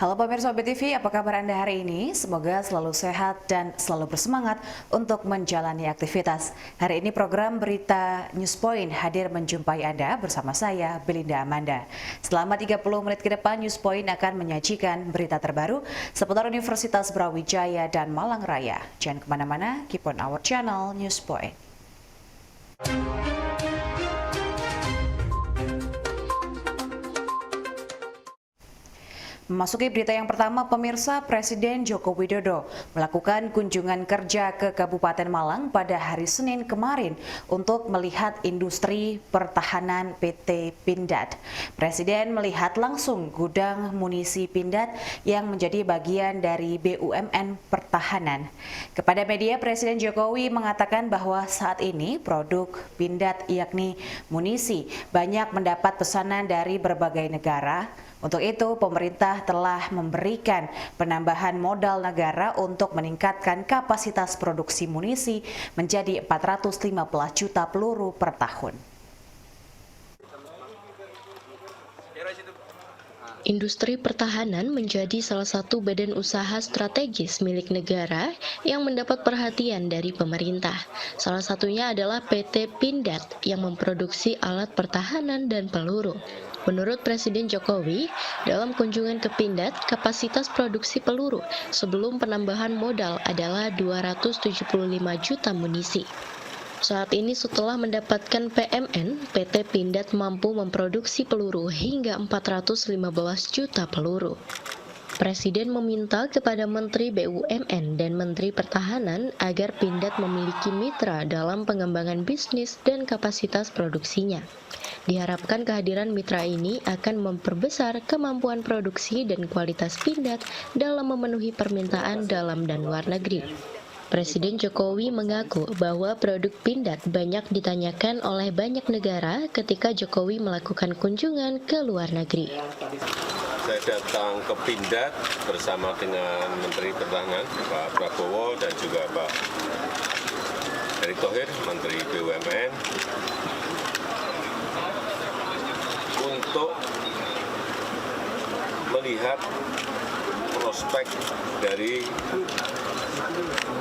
Halo pemirsa BTV, apa kabar Anda hari ini? Semoga selalu sehat dan selalu bersemangat untuk menjalani aktivitas. Hari ini program Berita Newspoint hadir menjumpai Anda bersama saya, Belinda Amanda. Selama 30 menit ke depan, Newspoint akan menyajikan berita terbaru seputar Universitas Brawijaya dan Malang Raya. Jangan kemana-mana, keep on our channel Newspoint. Memasuki berita yang pertama, pemirsa, Presiden Joko Widodo melakukan kunjungan kerja ke Kabupaten Malang pada hari Senin kemarin untuk melihat industri pertahanan PT Pindad. Presiden melihat langsung gudang munisi Pindad yang menjadi bagian dari BUMN Pertahanan. Kepada media, Presiden Jokowi mengatakan bahwa saat ini produk Pindad yakni munisi banyak mendapat pesanan dari berbagai negara. Untuk itu, pemerintah telah memberikan penambahan modal negara untuk meningkatkan kapasitas produksi munisi menjadi 415 juta peluru per tahun. Industri pertahanan menjadi salah satu badan usaha strategis milik negara yang mendapat perhatian dari pemerintah. Salah satunya adalah PT Pindad yang memproduksi alat pertahanan dan peluru. Menurut Presiden Jokowi, dalam kunjungan ke Pindad, kapasitas produksi peluru sebelum penambahan modal adalah 275 juta munisi. Saat ini setelah mendapatkan PMN, PT Pindad mampu memproduksi peluru hingga 415 juta peluru. Presiden meminta kepada Menteri BUMN dan Menteri Pertahanan agar Pindad memiliki mitra dalam pengembangan bisnis dan kapasitas produksinya. Diharapkan kehadiran mitra ini akan memperbesar kemampuan produksi dan kualitas Pindad dalam memenuhi permintaan dalam dan luar negeri. Presiden Jokowi mengaku bahwa produk Pindad banyak ditanyakan oleh banyak negara ketika Jokowi melakukan kunjungan ke luar negeri. Saya datang ke Pindad bersama dengan Menteri Pertahanan, Pak Prabowo, dan juga Pak Erick Thohir, Menteri BUMN, untuk melihat prospek dari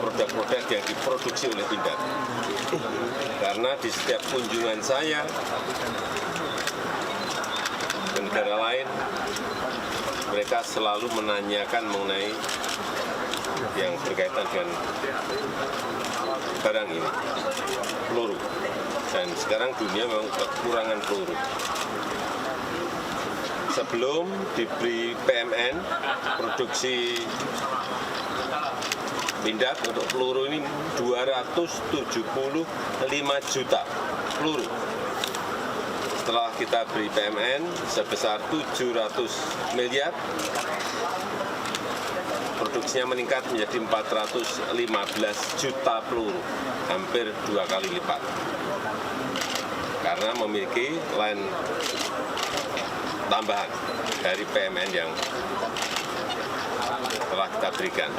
produk-produk yang diproduksi oleh Pindad. Karena di setiap kunjungan saya ke negara lain, mereka selalu menanyakan mengenai yang berkaitan dengan barang ini, peluru. Dan sekarang dunia memang kekurangan peluru. Sebelum diberi PMN, produksi Pindad untuk peluru ini 275 juta peluru. Setelah kita beri PMN sebesar 700 miliar, produksinya meningkat menjadi 415 juta peluru, hampir 2 kali lipat. Karena memiliki line tambahan dari PMN yang telah kita berikan.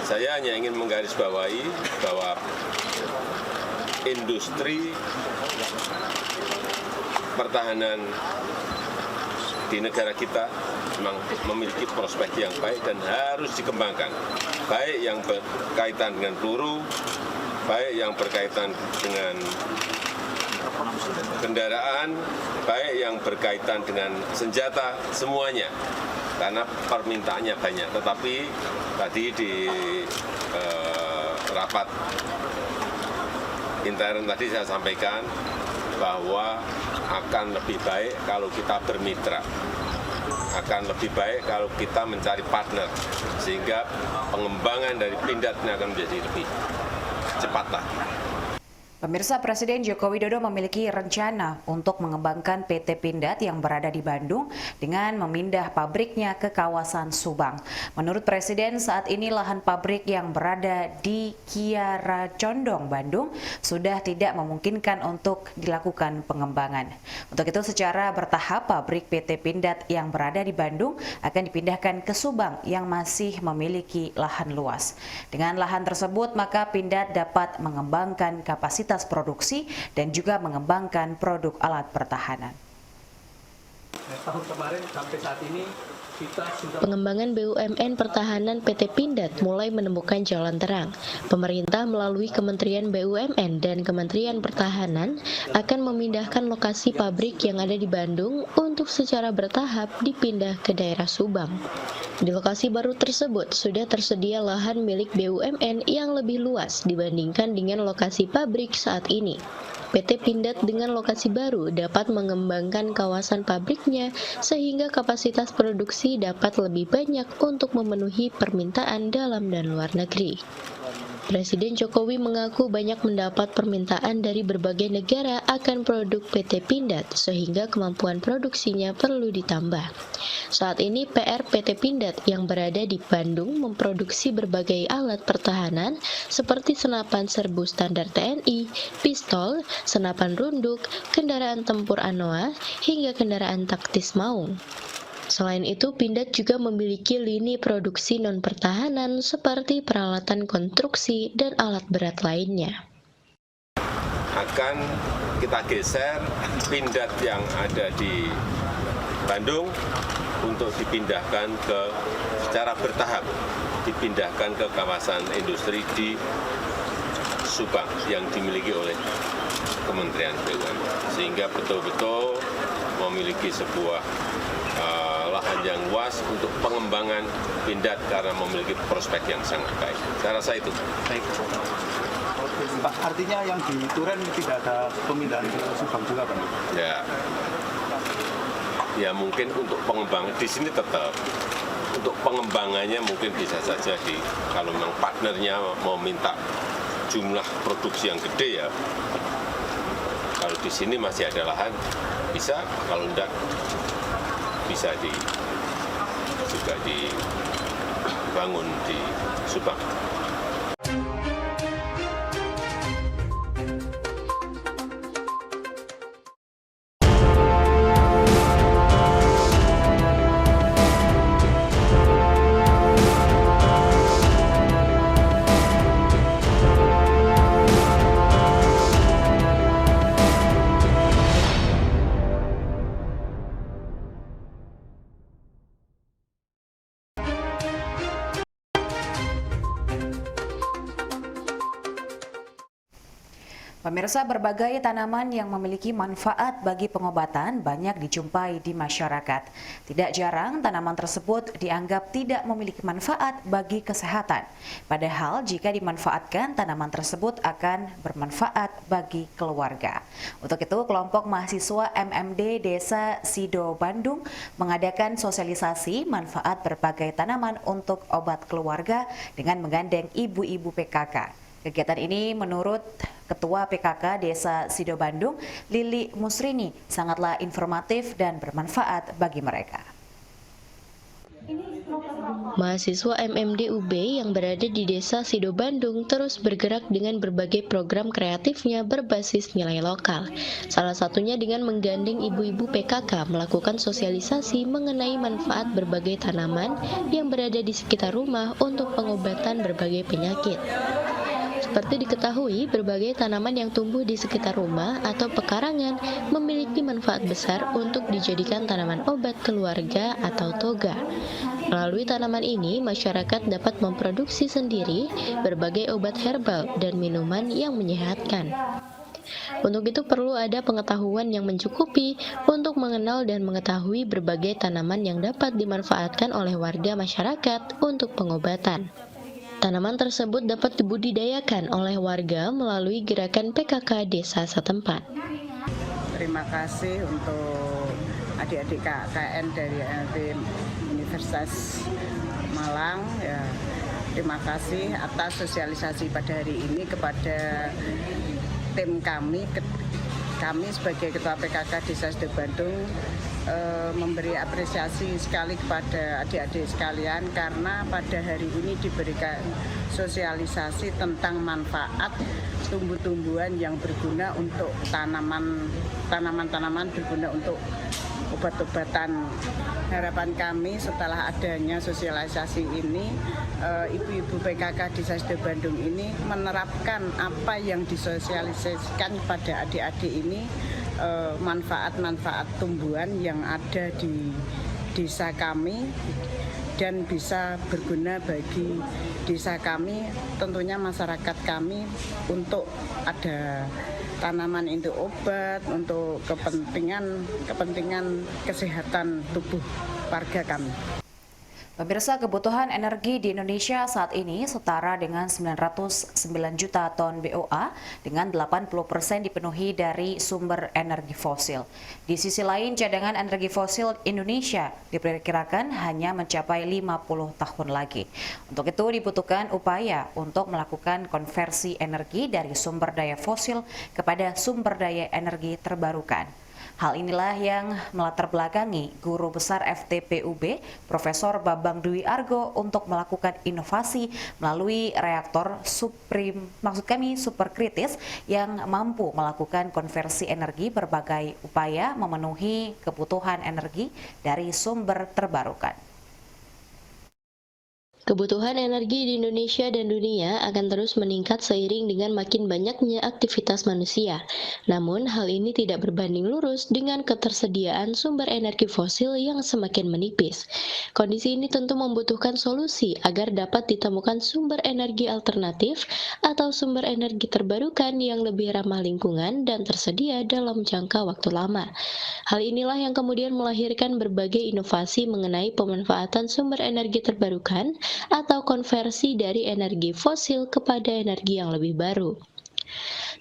Saya hanya ingin menggarisbawahi bahwa industri pertahanan di negara kita memang memiliki prospek yang baik dan harus dikembangkan. Baik yang berkaitan dengan peluru, baik yang berkaitan dengan kendaraan, baik yang berkaitan dengan senjata, semuanya. Karena permintaannya banyak. Tetapi tadi di rapat intern tadi saya sampaikan bahwa akan lebih baik kalau kita bermitra, akan lebih baik kalau kita mencari partner, sehingga pengembangan dari Pindad ini akan menjadi lebih cepat lagi. Pemirsa, Presiden Joko Widodo memiliki rencana untuk mengembangkan PT Pindad yang berada di Bandung dengan memindah pabriknya ke kawasan Subang. Menurut Presiden, saat ini lahan pabrik yang berada di Kiara Condong, Bandung sudah tidak memungkinkan untuk dilakukan pengembangan. Untuk itu, secara bertahap pabrik PT Pindad yang berada di Bandung akan dipindahkan ke Subang yang masih memiliki lahan luas. Dengan lahan tersebut, maka Pindad dapat mengembangkan kapasitas produksi dan juga mengembangkan produk alat pertahanan. Tahun kemarin sampai saat ini kita sudah Pengembangan BUMN pertahanan PT Pindad mulai menemukan jalan terang. Pemerintah melalui Kementerian BUMN dan Kementerian Pertahanan akan memindahkan lokasi pabrik yang ada di Bandung untuk secara bertahap dipindah ke daerah Subang. Di lokasi baru tersebut sudah tersedia lahan milik BUMN yang lebih luas dibandingkan dengan lokasi pabrik saat ini. PT Pindad dengan lokasi baru dapat mengembangkan kawasan pabriknya sehingga kapasitas produksi dapat lebih banyak untuk memenuhi permintaan dalam dan luar negeri. Presiden Jokowi mengaku banyak mendapat permintaan dari berbagai negara akan produk PT Pindad sehingga kemampuan produksinya perlu ditambah. Saat ini PR PT Pindad yang berada di Bandung memproduksi berbagai alat pertahanan seperti senapan serbu standar TNI, pistol, senapan runduk, kendaraan tempur ANOA, hingga kendaraan taktis Maung. Selain itu, Pindad juga memiliki lini produksi non-pertahanan seperti peralatan konstruksi dan alat berat lainnya. Akan kita geser Pindad yang ada di Bandung untuk dipindahkan secara bertahap, dipindahkan ke kawasan industri di Subang yang dimiliki oleh Kementerian BUMN, sehingga betul-betul memiliki sebuah lahan yang luas untuk pengembangan Pindad karena memiliki prospek yang sangat baik. Saya rasa itu. baik. Pak, artinya yang di Duren tidak ada pemindahan ke Subang juga, Pak? Ya mungkin untuk pengembangan di sini tetap. Untuk pengembangannya mungkin bisa saja kalau memang partnernya mau minta jumlah produksi yang gede ya. Kalau di sini masih ada lahan bisa, kalau enggak bisa juga dibangun di Subang. Pemirsa, berbagai tanaman yang memiliki manfaat bagi pengobatan banyak dijumpai di masyarakat. Tidak jarang tanaman tersebut dianggap tidak memiliki manfaat bagi kesehatan. Padahal jika dimanfaatkan, tanaman tersebut akan bermanfaat bagi keluarga. Untuk itu, kelompok mahasiswa MMD Desa Sido Bandung mengadakan sosialisasi manfaat berbagai tanaman untuk obat keluarga dengan menggandeng ibu-ibu PKK. Kegiatan ini menurut Ketua PKK Desa Sido Bandung, Lili Musrini, sangatlah informatif dan bermanfaat bagi mereka. Mahasiswa MMD UB yang berada di Desa Sido Bandung terus bergerak dengan berbagai program kreatifnya berbasis nilai lokal. Salah satunya dengan menggandeng ibu-ibu PKK melakukan sosialisasi mengenai manfaat berbagai tanaman yang berada di sekitar rumah untuk pengobatan berbagai penyakit. Seperti diketahui, berbagai tanaman yang tumbuh di sekitar rumah atau pekarangan memiliki manfaat besar untuk dijadikan tanaman obat keluarga atau toga. Melalui tanaman ini, masyarakat dapat memproduksi sendiri berbagai obat herbal dan minuman yang menyehatkan. Untuk itu perlu ada pengetahuan yang mencukupi untuk mengenal dan mengetahui berbagai tanaman yang dapat dimanfaatkan oleh warga masyarakat untuk pengobatan. Tanaman tersebut dapat dibudidayakan oleh warga melalui gerakan PKK desa setempat. Terima kasih untuk adik-adik KKN dari LB Universitas Malang. Terima kasih atas sosialisasi pada hari ini kepada tim kami sebagai Ketua PKK Desa Sido Bandung memberi apresiasi sekali kepada adik-adik sekalian karena pada hari ini diberikan sosialisasi tentang manfaat tumbuh-tumbuhan yang berguna untuk tanaman-tanaman berguna untuk obat-obatan. Harapan kami setelah adanya sosialisasi ini, ibu-ibu PKK Desa Sido Bandung ini menerapkan apa yang disosialisasikan pada adik-adik ini, manfaat-manfaat tumbuhan yang ada di desa kami dan bisa berguna bagi desa kami, tentunya masyarakat kami, untuk ada tanaman itu obat untuk kepentingan kesehatan tubuh warga kami. Pemirsa, kebutuhan energi di Indonesia saat ini setara dengan 909 juta ton BOA dengan 80% dipenuhi dari sumber energi fosil. Di sisi lain, cadangan energi fosil Indonesia diperkirakan hanya mencapai 50 tahun lagi. Untuk itu dibutuhkan upaya untuk melakukan konversi energi dari sumber daya fosil kepada sumber daya energi terbarukan. Hal inilah yang melatar belakangi Guru Besar FTPUB, Profesor Bambang Dwi Argo, untuk melakukan inovasi melalui reaktor superkritis yang mampu melakukan konversi energi berbagai upaya memenuhi kebutuhan energi dari sumber terbarukan. Kebutuhan energi di Indonesia dan dunia akan terus meningkat seiring dengan makin banyaknya aktivitas manusia. Namun, hal ini tidak berbanding lurus dengan ketersediaan sumber energi fosil yang semakin menipis. Kondisi ini tentu membutuhkan solusi agar dapat ditemukan sumber energi alternatif atau sumber energi terbarukan yang lebih ramah lingkungan dan tersedia dalam jangka waktu lama. Hal inilah yang kemudian melahirkan berbagai inovasi mengenai pemanfaatan sumber energi terbarukan atau konversi dari energi fosil kepada energi yang lebih baru.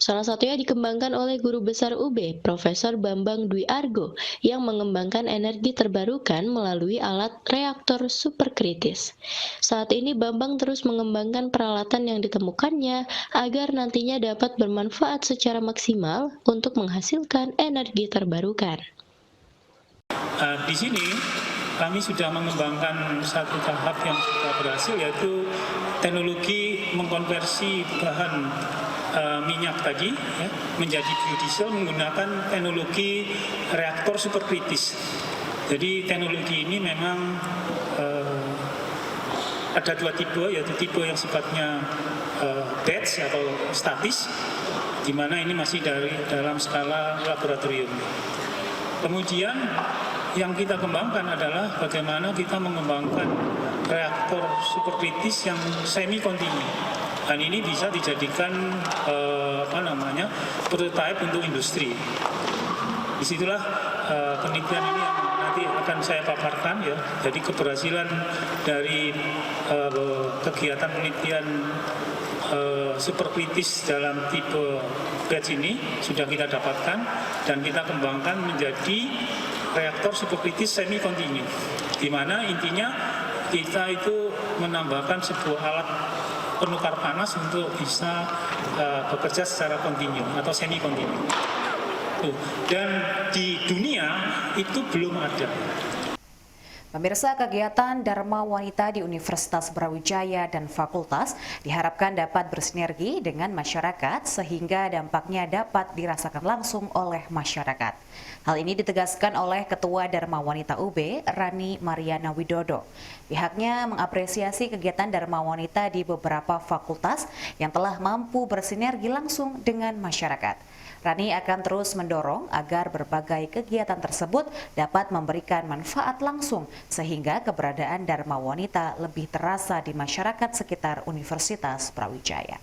Salah satunya dikembangkan oleh Guru Besar UB, Profesor Bambang Dwi Argo, yang mengembangkan energi terbarukan melalui alat reaktor superkritis. Saat ini Bambang terus mengembangkan peralatan yang ditemukannya agar nantinya dapat bermanfaat secara maksimal untuk menghasilkan energi terbarukan. Di sini kami sudah mengembangkan satu tahap yang sudah berhasil, yaitu teknologi mengkonversi bahan minyak tadi menjadi biodiesel menggunakan teknologi reaktor superkritis. Jadi teknologi ini memang ada dua tipe, yaitu tipe yang sifatnya batch atau statis, di mana ini masih dalam skala laboratorium. Kemudian yang kita kembangkan adalah bagaimana kita mengembangkan reaktor superkritis yang semi kontinu, dan ini bisa dijadikan prototipe untuk industri. Disitulah penelitian ini yang nanti akan saya paparkan ya. Jadi keberhasilan dari kegiatan penelitian superkritis dalam tipe batch ini sudah kita dapatkan dan kita kembangkan menjadi reaktor superkritis semi kontinu, di mana intinya kita itu menambahkan sebuah alat penukar panas untuk bisa bekerja secara kontinu atau semi kontinu. Dan di dunia itu belum ada. Pemirsa, kegiatan Dharma Wanita di Universitas Brawijaya dan Fakultas diharapkan dapat bersinergi dengan masyarakat sehingga dampaknya dapat dirasakan langsung oleh masyarakat. Hal ini ditegaskan oleh Ketua Dharma Wanita UB, Rani Mariana Widodo. Pihaknya mengapresiasi kegiatan Dharma Wanita di beberapa fakultas yang telah mampu bersinergi langsung dengan masyarakat. Rani akan terus mendorong agar berbagai kegiatan tersebut dapat memberikan manfaat langsung sehingga keberadaan Dharma Wanita lebih terasa di masyarakat sekitar Universitas Brawijaya.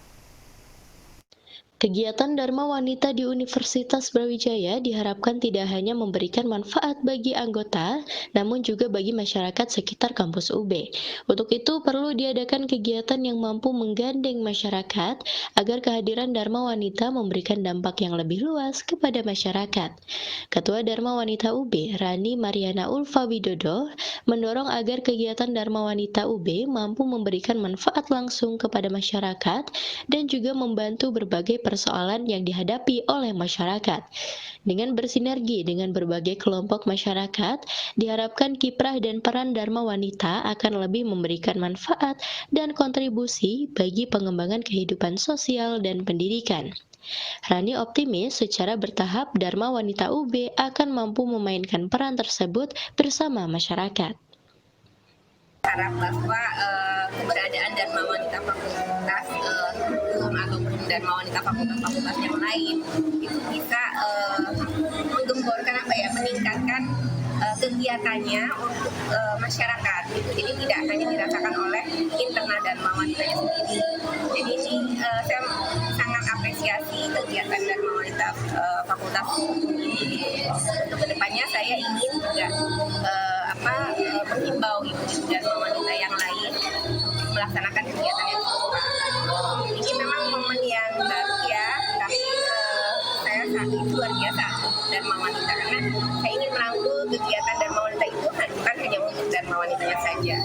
Kegiatan Dharma Wanita di Universitas Brawijaya diharapkan tidak hanya memberikan manfaat bagi anggota, namun juga bagi masyarakat sekitar kampus UB. Untuk itu perlu diadakan kegiatan yang mampu menggandeng masyarakat agar kehadiran Dharma Wanita memberikan dampak yang lebih luas kepada masyarakat. Ketua Dharma Wanita UB, Rani Mariana Ulfa Widodo, mendorong agar kegiatan Dharma Wanita UB mampu memberikan manfaat langsung kepada masyarakat dan juga membantu berbagai persoalan yang dihadapi oleh masyarakat. Dengan bersinergi dengan berbagai kelompok masyarakat, diharapkan kiprah dan peran Dharma Wanita akan lebih memberikan manfaat dan kontribusi bagi pengembangan kehidupan sosial dan pendidikan. Rani optimis secara bertahap Dharma Wanita UB akan mampu memainkan peran tersebut bersama masyarakat. Harap bahwa keberadaan Dharma Wanita Fakultas ataupun Dharma Wanita fakultas-fakultas yang lain itu bisa menggemborkan meningkatkan kegiatannya untuk masyarakat gitu. Jadi tidak hanya dirasakan oleh internal Dharma Wanitanya sendiri. Jadi ini saya sangat apresiasi kegiatan Dharma Wanita fakultas ini. Untuk kedepannya saya ingin juga menghimbau ibu-ibu Dharma Wanita yang lain melaksanakan kegiatan yang serupa. Ini memang momen yang baru ya, tapi saya saat ini luar biasa Dharma Wanita karena saya ingin merangkul kegiatan Dharma Wanita itu bukan hanya untuk Dharma Wanitanya saja.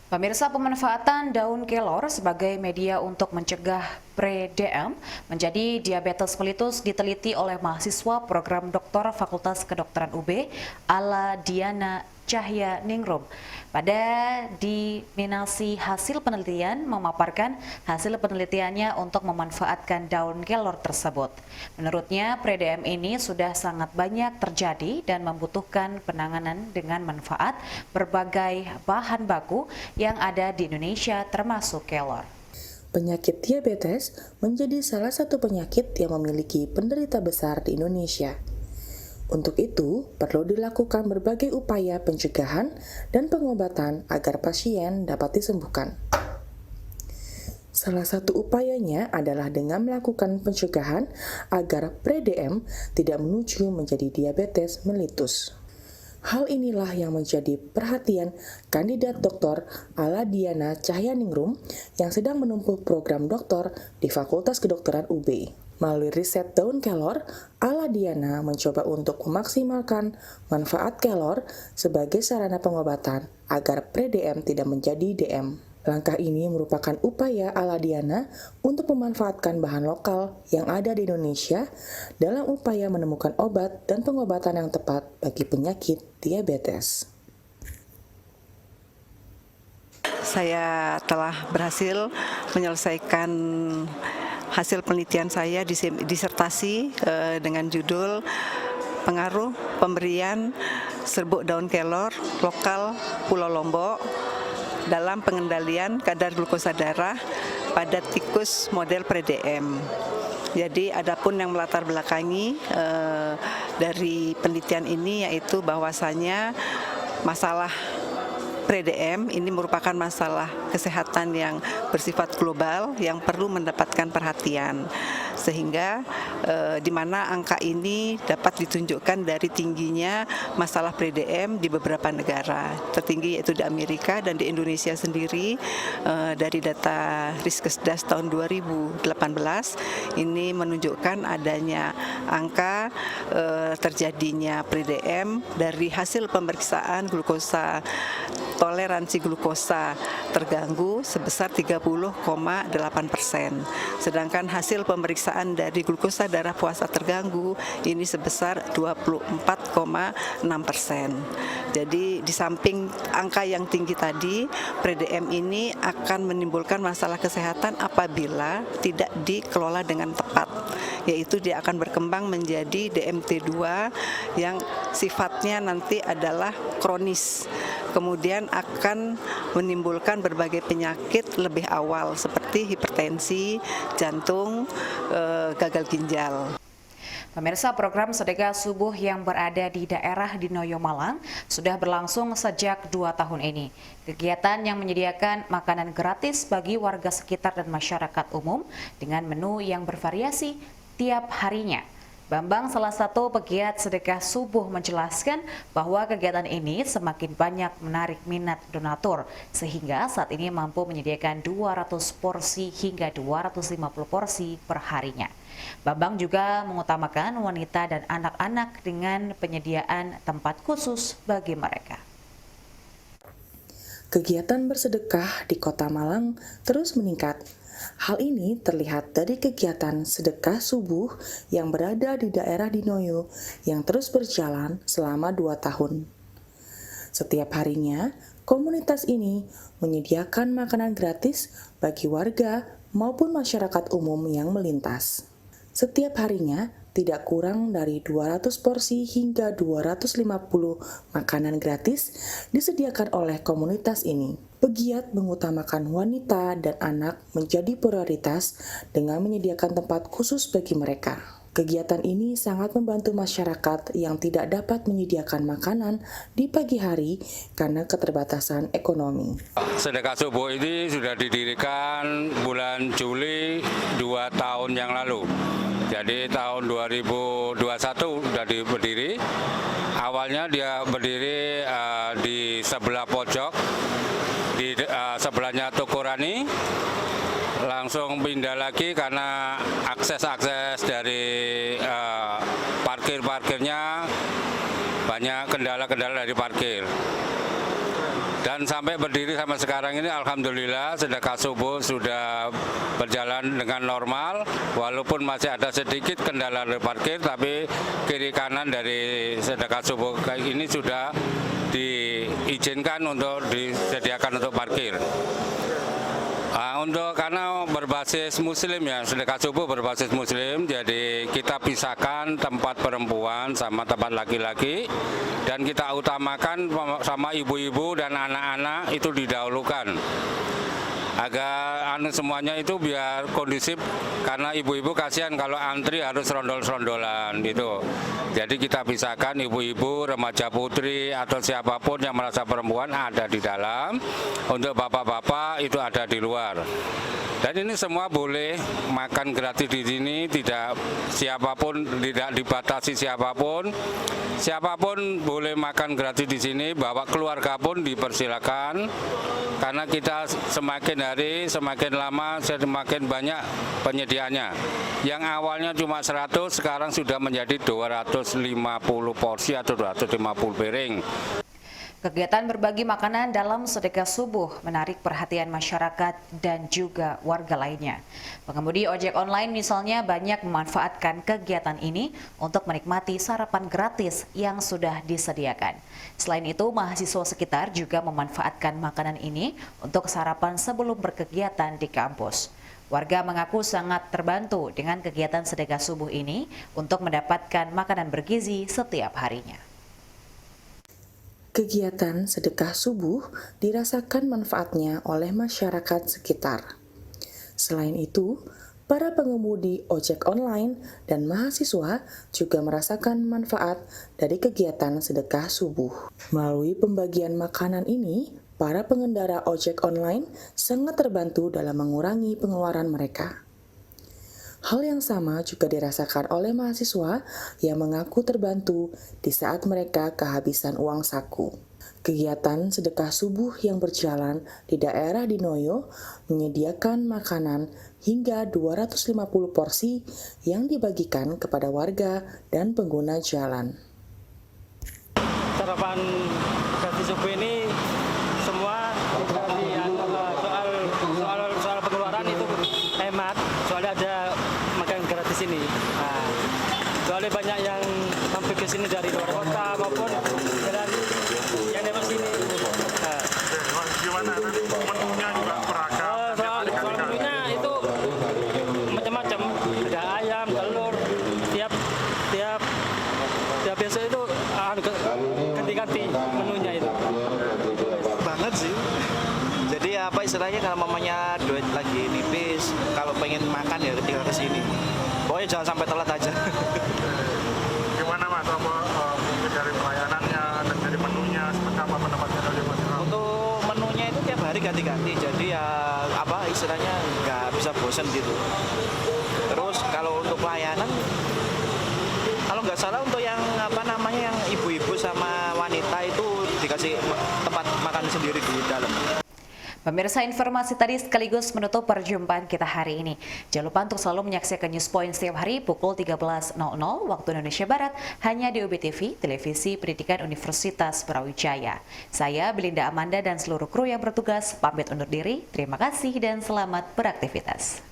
Pemirsa, pemanfaatan daun kelor sebagai media untuk mencegah pre-DM menjadi diabetes mellitus diteliti oleh mahasiswa program doktor Fakultas Kedokteran UB, Ala Diana Cahya Ningrum. Pada diminasi hasil penelitian memaparkan hasil penelitiannya untuk memanfaatkan daun kelor tersebut. Menurutnya, pre-DM ini sudah sangat banyak terjadi dan membutuhkan penanganan dengan manfaat berbagai bahan baku yang ada di Indonesia termasuk kelor. Penyakit diabetes menjadi salah satu penyakit yang memiliki penderita besar di Indonesia. Untuk itu, perlu dilakukan berbagai upaya pencegahan dan pengobatan agar pasien dapat disembuhkan. Salah satu upayanya adalah dengan melakukan pencegahan agar pre-DM tidak menuju menjadi diabetes mellitus. Hal inilah yang menjadi perhatian kandidat Dr. Ala Diana Cahya Ningrum yang sedang menempuh program doktor di Fakultas Kedokteran UB. Melalui riset daun kelor, Ala Diana mencoba untuk memaksimalkan manfaat kelor sebagai sarana pengobatan agar pre-DM tidak menjadi DM. Langkah ini merupakan upaya Ala Diana untuk memanfaatkan bahan lokal yang ada di Indonesia dalam upaya menemukan obat dan pengobatan yang tepat bagi penyakit diabetes. Saya telah berhasil menyelesaikan hasil penelitian saya disertasi dengan judul Pengaruh Pemberian Serbuk Daun Kelor Lokal Pulau Lombok dalam Pengendalian Kadar Glukosa Darah pada Tikus Model Pre-DM. Jadi adapun yang melatar belakangi dari penelitian ini yaitu bahwasanya masalah pre-DM ini merupakan masalah kesehatan yang bersifat global yang perlu mendapatkan perhatian, sehingga di mana angka ini dapat ditunjukkan dari tingginya masalah pre-DM di beberapa negara. Tertinggi yaitu di Amerika dan di Indonesia sendiri dari data Riskesdas tahun 2018 ini menunjukkan adanya angka terjadinya pre-DM dari hasil pemeriksaan glukosa toleransi glukosa terganggu sebesar 30,8%. Sedangkan hasil pemeriksaan dari glukosa darah puasa terganggu ini sebesar 24,6%. Jadi di samping angka yang tinggi tadi, pre-DM ini akan menimbulkan masalah kesehatan apabila tidak dikelola dengan tepat, yaitu dia akan berkembang menjadi DMT2 yang sifatnya nanti adalah kronis. Kemudian akan menimbulkan berbagai penyakit lebih awal seperti hipertensi, jantung, gagal ginjal. Pemirsa, program sedekah subuh yang berada di daerah Dinoyo Malang sudah berlangsung sejak 2 tahun ini. Kegiatan yang menyediakan makanan gratis bagi warga sekitar dan masyarakat umum dengan menu yang bervariasi tiap harinya. Bambang, salah satu pegiat sedekah subuh, menjelaskan bahwa kegiatan ini semakin banyak menarik minat donatur sehingga saat ini mampu menyediakan 200 porsi hingga 250 porsi per harinya. Bambang juga mengutamakan wanita dan anak-anak dengan penyediaan tempat khusus bagi mereka. Kegiatan bersedekah di Kota Malang terus meningkat. Hal ini terlihat dari kegiatan sedekah subuh yang berada di daerah Dinoyo yang terus berjalan selama 2 tahun. Setiap harinya, komunitas ini menyediakan makanan gratis bagi warga maupun masyarakat umum yang melintas. Setiap harinya tidak kurang dari 200 porsi hingga 250 makanan gratis disediakan oleh komunitas ini. Pegiat mengutamakan wanita dan anak menjadi prioritas dengan menyediakan tempat khusus bagi mereka. Kegiatan ini sangat membantu masyarakat yang tidak dapat menyediakan makanan di pagi hari karena keterbatasan ekonomi. Sedekah subuh ini sudah didirikan bulan Juli 2 tahun yang lalu. Jadi tahun 2021 sudah berdiri. Awalnya dia berdiri di sebelah pojok, di sebelahnya Toko Rani. Langsung pindah lagi karena akses dari parkirnya banyak kendala-kendala dari parkir. Dan sampai berdiri sampai sekarang ini alhamdulillah sedekah subuh sudah berjalan dengan normal, walaupun masih ada sedikit kendala dari parkir, tapi kiri kanan dari sedekah subuh ini sudah diizinkan untuk disediakan untuk parkir. Karena berbasis muslim ya, sedekah subuh berbasis muslim, jadi kita pisahkan tempat perempuan sama tempat laki-laki dan kita utamakan sama ibu-ibu dan anak-anak itu didahulukan agar semuanya itu biar kondusif, karena ibu-ibu kasihan kalau antri harus rondol-rondolan gitu. Jadi kita pisahkan ibu-ibu, remaja putri atau siapapun yang merasa perempuan ada di dalam, untuk bapak-bapak itu ada di luar. Dan ini semua boleh makan gratis di sini, tidak dibatasi siapapun. Siapapun boleh makan gratis di sini, bawa keluarga pun dipersilakan. Karena kita semakin hari, semakin lama, semakin banyak penyediaannya. Yang awalnya cuma 100, sekarang sudah menjadi 250 porsi atau 250 piring. Kegiatan berbagi makanan dalam sedekah subuh menarik perhatian masyarakat dan juga warga lainnya. Pengemudi ojek online misalnya banyak memanfaatkan kegiatan ini untuk menikmati sarapan gratis yang sudah disediakan. Selain itu, mahasiswa sekitar juga memanfaatkan makanan ini untuk sarapan sebelum berkegiatan di kampus. Warga mengaku sangat terbantu dengan kegiatan sedekah subuh ini untuk mendapatkan makanan bergizi setiap harinya. Kegiatan sedekah subuh dirasakan manfaatnya oleh masyarakat sekitar. Selain itu, para pengemudi ojek online dan mahasiswa juga merasakan manfaat dari kegiatan sedekah subuh. Melalui pembagian makanan ini, para pengendara ojek online sangat terbantu dalam mengurangi pengeluaran mereka. Hal yang sama juga dirasakan oleh mahasiswa yang mengaku terbantu di saat mereka kehabisan uang saku. Kegiatan sedekah subuh yang berjalan di daerah Dinoyo menyediakan makanan hingga 250 porsi yang dibagikan kepada warga dan pengguna jalan. Sarapan gratis subuh ini semua soal pengeluaran itu hemat, soalnya ada makan gratis ini. Nah, soalnya banyak yang hampir ke sini dari luar kota maupun dari yang lewat sini. Nah, gimana nanti menunya juga beragam? soal menunya itu macam-macam, ada ayam, telur, tiap besok itu ganti-ganti menunya itu. Banget sih. Jadi istilahnya kalau mamanya duit lagi nipis, kalau pengen makan ya tinggal ke sini. pokoknya jangan sampai telat aja. Gimana Mas, mungkin dari pelayanannya dan dari menunya, seperti apa pendapatnya dari Mas? Untuk menunya itu tiap hari ganti-ganti, jadi ya istilahnya nggak bisa bosan gitu. Terus kalau untuk pelayanan, kalau nggak salah untuk yang yang ibu-ibu sama wanita itu dikasih tempat makan sendiri di dalam. Pemirsa, informasi tadi sekaligus menutup perjumpaan kita hari ini. Jangan lupa untuk selalu menyaksikan News Point setiap hari pukul 13.00 waktu Indonesia Barat hanya di UBTV, Televisi Pendidikan Universitas Brawijaya. Saya Belinda Amanda dan seluruh kru yang bertugas pamit undur diri. Terima kasih dan selamat beraktivitas.